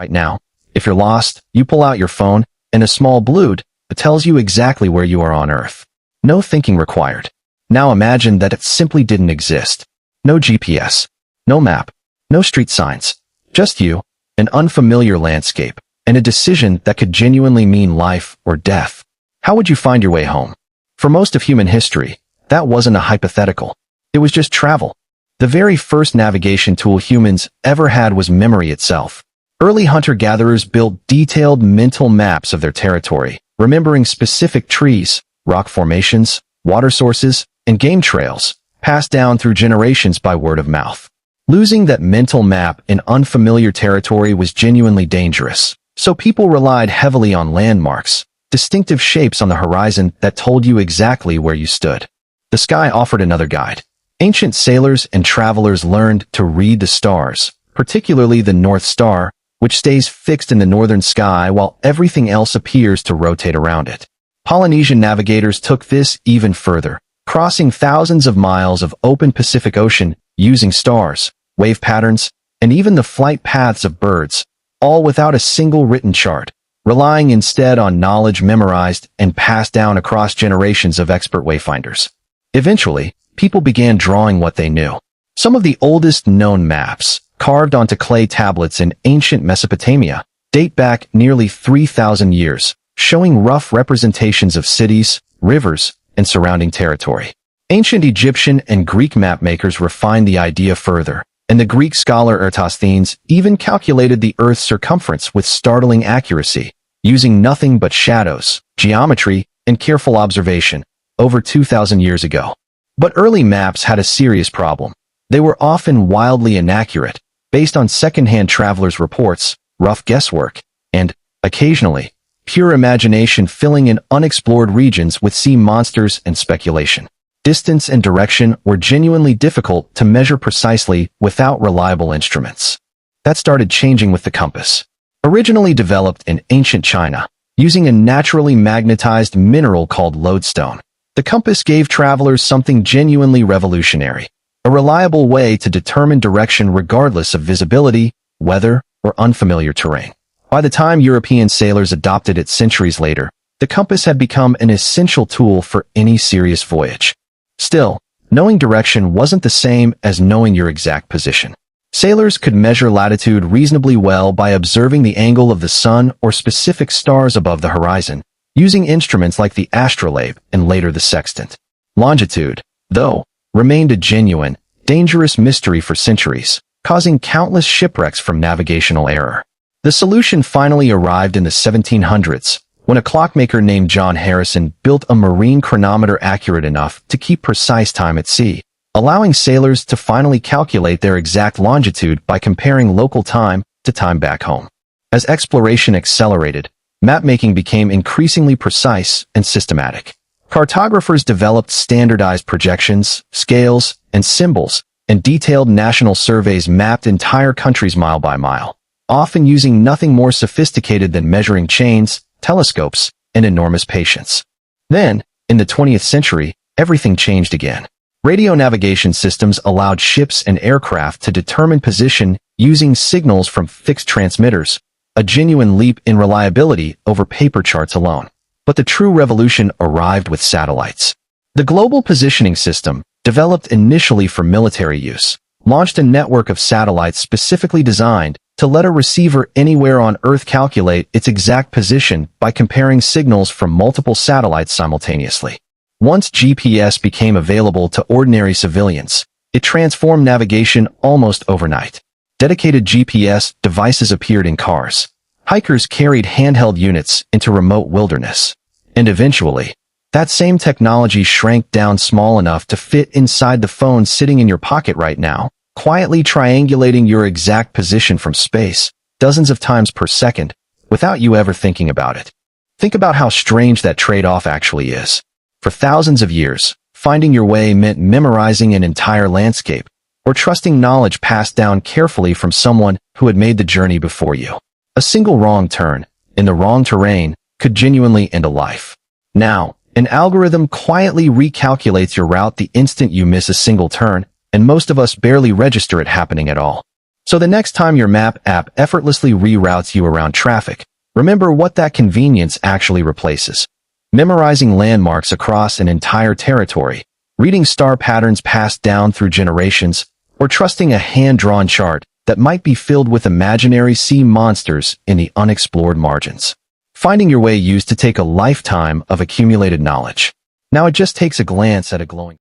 Right now, if you're lost, you pull out your phone, and a small blued tells you exactly where you are on Earth. No thinking required. Now imagine that it simply didn't exist. No GPS, no map, no street signs. Just you, an unfamiliar landscape, and a decision that could genuinely mean life or death. How would you find your way home? For most of human history, that wasn't a hypothetical. It was just travel. The very first navigation tool humans ever had was memory itself. Early hunter-gatherers built detailed mental maps of their territory, remembering specific trees, rock formations, water sources, and game trails, passed down through generations by word of mouth. Losing that mental map in unfamiliar territory was genuinely dangerous, so people relied heavily on landmarks, distinctive shapes on the horizon that told you exactly where you stood. The sky offered another guide. Ancient sailors and travelers learned to read the stars, particularly the North Star, which stays fixed in the northern sky while everything else appears to rotate around it. Polynesian navigators took this even further, crossing thousands of miles of open Pacific Ocean using stars, wave patterns, and even the flight paths of birds, all without a single written chart, relying instead on knowledge memorized and passed down across generations of expert wayfinders. Eventually, people began drawing what they knew. Some of the oldest known maps, carved onto clay tablets in ancient Mesopotamia, date back nearly 3,000 years, showing rough representations of cities, rivers, and surrounding territory. Ancient Egyptian and Greek mapmakers refined the idea further, and the Greek scholar Eratosthenes even calculated the Earth's circumference with startling accuracy, using nothing but shadows, geometry, and careful observation, over 2,000 years ago. But early maps had a serious problem. They were often wildly inaccurate, based on second-hand travelers' reports, rough guesswork, and, occasionally, pure imagination filling in unexplored regions with sea monsters and speculation. Distance and direction were genuinely difficult to measure precisely without reliable instruments. That started changing with the compass. Originally developed in ancient China, using a naturally magnetized mineral called lodestone, the compass gave travelers something genuinely revolutionary. A reliable way to determine direction regardless of visibility, weather, or unfamiliar terrain. By the time European sailors adopted it centuries later, the compass had become an essential tool for any serious voyage. Still, knowing direction wasn't the same as knowing your exact position. Sailors could measure latitude reasonably well by observing the angle of the sun or specific stars above the horizon, using instruments like the astrolabe and later the sextant. Longitude, though, remained a genuine, dangerous mystery for centuries, causing countless shipwrecks from navigational error. The solution finally arrived in the 1700s, when a clockmaker named John Harrison built a marine chronometer accurate enough to keep precise time at sea, allowing sailors to finally calculate their exact longitude by comparing local time to time back home. As exploration accelerated, mapmaking became increasingly precise and systematic. Cartographers developed standardized projections, scales, and symbols, and detailed national surveys mapped entire countries mile by mile, often using nothing more sophisticated than measuring chains, telescopes, and enormous patience. Then, in the 20th century, everything changed again. Radio navigation systems allowed ships and aircraft to determine position using signals from fixed transmitters, a genuine leap in reliability over paper charts alone. But the true revolution arrived with satellites. The Global Positioning System, developed initially for military use, launched a network of satellites specifically designed to let a receiver anywhere on Earth calculate its exact position by comparing signals from multiple satellites simultaneously. Once GPS became available to ordinary civilians, it transformed navigation almost overnight. Dedicated GPS devices appeared in cars. Hikers carried handheld units into remote wilderness. And eventually, that same technology shrank down small enough to fit inside the phone sitting in your pocket right now, quietly triangulating your exact position from space, dozens of times per second, without you ever thinking about it. Think about how strange that trade-off actually is. For thousands of years, finding your way meant memorizing an entire landscape, or trusting knowledge passed down carefully from someone who had made the journey before you. A single wrong turn, in the wrong terrain, could genuinely end a life. Now, an algorithm quietly recalculates your route the instant you miss a single turn, and most of us barely register it happening at all. So the next time your map app effortlessly reroutes you around traffic, remember what that convenience actually replaces. Memorizing landmarks across an entire territory, reading star patterns passed down through generations, or trusting a hand-drawn chart that might be filled with imaginary sea monsters in the unexplored margins. Finding your way used to take a lifetime of accumulated knowledge. Now it just takes a glance at a glowing